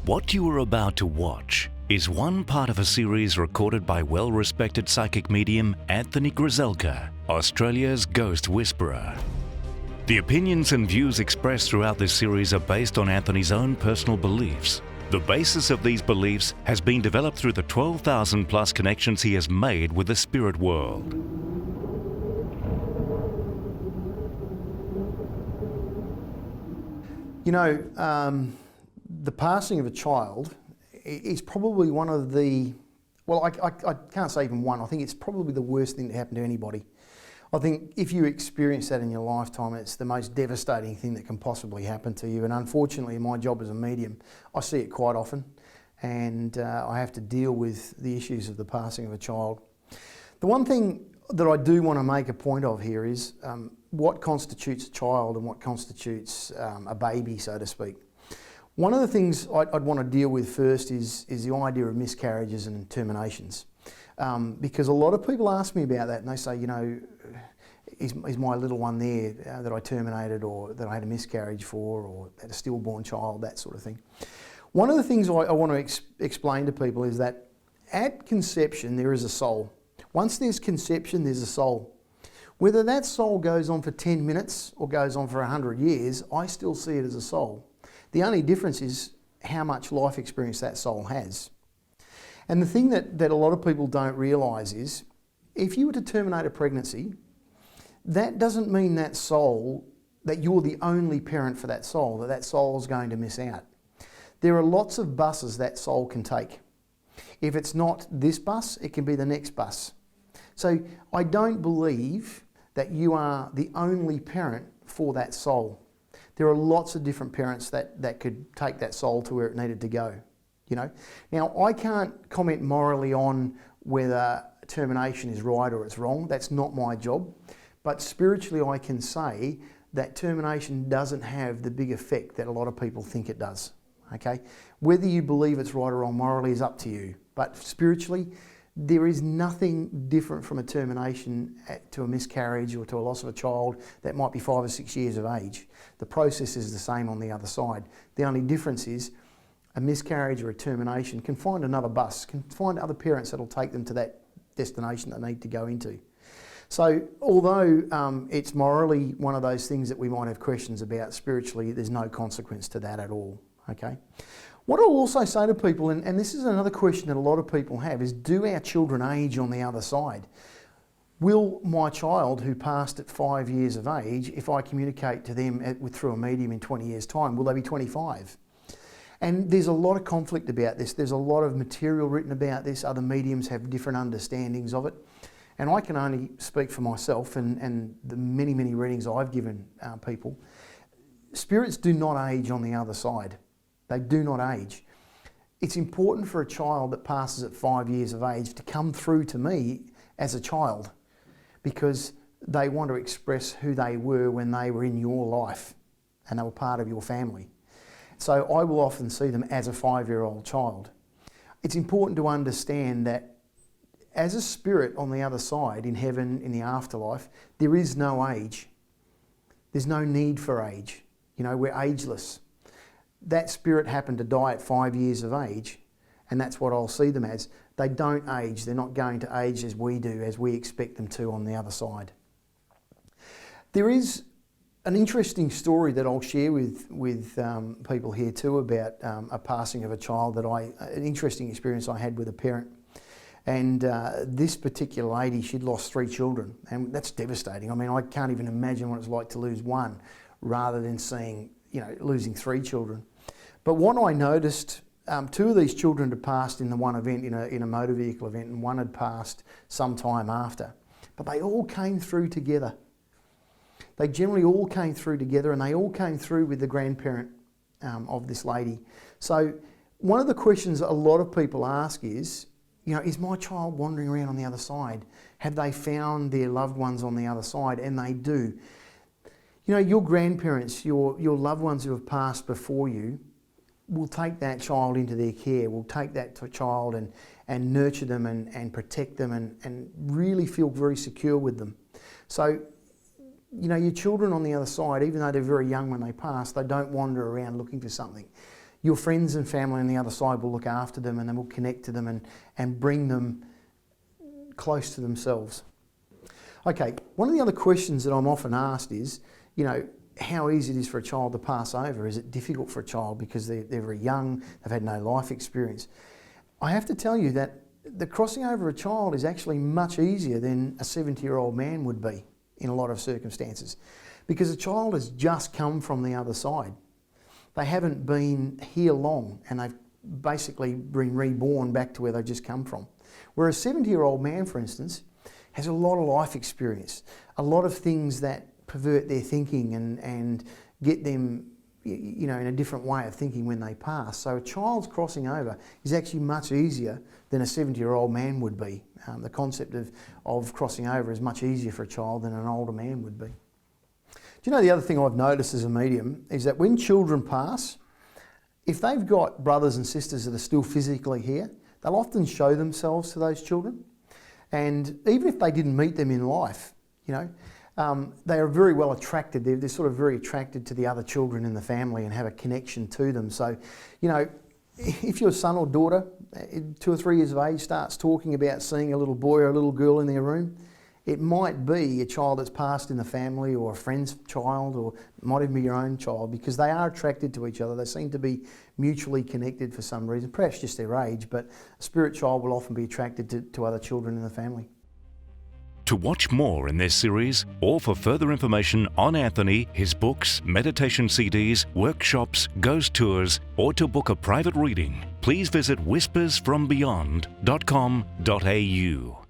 What you are about to watch is one part of a series recorded by well-respected psychic medium Anthony Grzelka, Australia's Ghost Whisperer. The opinions and views expressed throughout this series are based on Anthony's own personal beliefs. The basis of these beliefs has been developed through the 12,000 plus connections he has made with the spirit world. You know, the passing of a child is probably one of the, well, I can't say even one, I think it's probably the worst thing to happen to anybody. I think if you experience that in your lifetime, it's the most devastating thing that can possibly happen to you. And unfortunately, in my job as a medium, I see it quite often, and I have to deal with the issues of the passing of a child. The one thing that I do want to make a point of here is what constitutes a child and what constitutes a baby, so to speak. One of the things I'd want to deal with first is the idea of miscarriages and terminations. Because a lot of people ask me about that and they say, you know, is my little one there that I terminated or that I had a miscarriage for or had a stillborn child, that sort of thing. One of the things I want to explain to people is that at conception there is a soul. Once there's conception, there's a soul. Whether that soul goes on for 10 minutes or goes on for 100 years, I still see it as a soul. The only difference is how much life experience that soul has. And the thing that a lot of people don't realise is, if you were to terminate a pregnancy, that doesn't mean that soul, that you're the only parent for that soul, that soul is going to miss out. There are lots of buses that soul can take. If it's not this bus, it can be the next bus. So I don't believe that you are the only parent for that soul. There are lots of different parents that could take that soul to where it needed to go. You know, now I can't comment morally on whether termination is right or it's wrong. That's not my job. But spiritually, I can say that termination doesn't have the big effect that a lot of people think it does. Okay, whether you believe it's right or wrong morally is up to you. But spiritually, there is nothing different from a termination to a miscarriage or to a loss of a child that might be 5 or 6 years of age. The process is the same on the other side. The only difference is a miscarriage or a termination can find another bus, can find other parents that'll take them to that destination they need to go into. So although it's morally one of those things that we might have questions about, spiritually there's no consequence to that at all, okay? What I'll also say to people, and this is another question that a lot of people have, is do our children age on the other side? Will my child who passed at 5 years of age, if I communicate to them through a medium in 20 years' time, will they be 25? And there's a lot of conflict about this. There's a lot of material written about this. Other mediums have different understandings of it. And I can only speak for myself and the many, many readings I've given people. Spirits do not age on the other side. They do not age. It's important for a child that passes at 5 years of age to come through to me as a child because they want to express who they were when they were in your life and they were part of your family. So I will often see them as a 5-year-old child. It's important to understand that as a spirit on the other side, in heaven, in the afterlife, there is no age. There's no need for age. You know, we're ageless. That spirit happened to die at 5 years of age, and that's what I'll see them as. They don't age. They're not going to age as we do, as we expect them to on the other side. There is an interesting story that I'll share with people here too about a passing of a child an interesting experience I had with a parent. And this particular lady, she'd lost 3 children, and that's devastating. I mean, I can't even imagine what it's like to lose one rather than seeing, you know, losing 3 children. But what I noticed, 2 of these children had passed in the one event, in a motor vehicle event, and one had passed some time after. But they all came through together. They generally all came through together, and they all came through with the grandparent of this lady. So one of the questions a lot of people ask is, you know, is my child wandering around on the other side? Have they found their loved ones on the other side? And they do. You know, your grandparents, your loved ones who have passed before you, will take that child into their care, will take that child and nurture them and protect them and really feel very secure with them. So, you know, your children on the other side, even though they're very young when they pass, they don't wander around looking for something. your friends and family on the other side will look after them, and they will connect to them and bring them close to themselves. Okay, one of the other questions that I'm often asked is, how easy it is for a child to pass over. Is it difficult for a child because they're very young, they've had no life experience? I have to tell you that the crossing over of a child is actually much easier than a 70-year-old man would be in a lot of circumstances, because a child has just come from the other side. They haven't been here long, and they've basically been reborn back to where they've just come from. Whereas a 70-year-old man, for instance, has a lot of life experience, a lot of things that pervert their thinking and get them, in a different way of thinking when they pass. So a child's crossing over is actually much easier than a 70-year-old man would be. The concept of crossing over is much easier for a child than an older man would be. Do you know the other thing I've noticed as a medium is that when children pass, if they've got brothers and sisters that are still physically here, they'll often show themselves to those children. And even if they didn't meet them in life, they are very well attracted. They're sort of very attracted to the other children in the family and have a connection to them. So, if your son or daughter, 2 or 3 years of age, starts talking about seeing a little boy or a little girl in their room, it might be a child that's passed in the family, or a friend's child, or it might even be your own child, because they are attracted to each other. They seem to be mutually connected for some reason, perhaps just their age, but a spirit child will often be attracted to other children in the family. To watch more in this series, or for further information on Anthony, his books, meditation CDs, workshops, ghost tours, or to book a private reading, please visit whispersfrombeyond.com.au.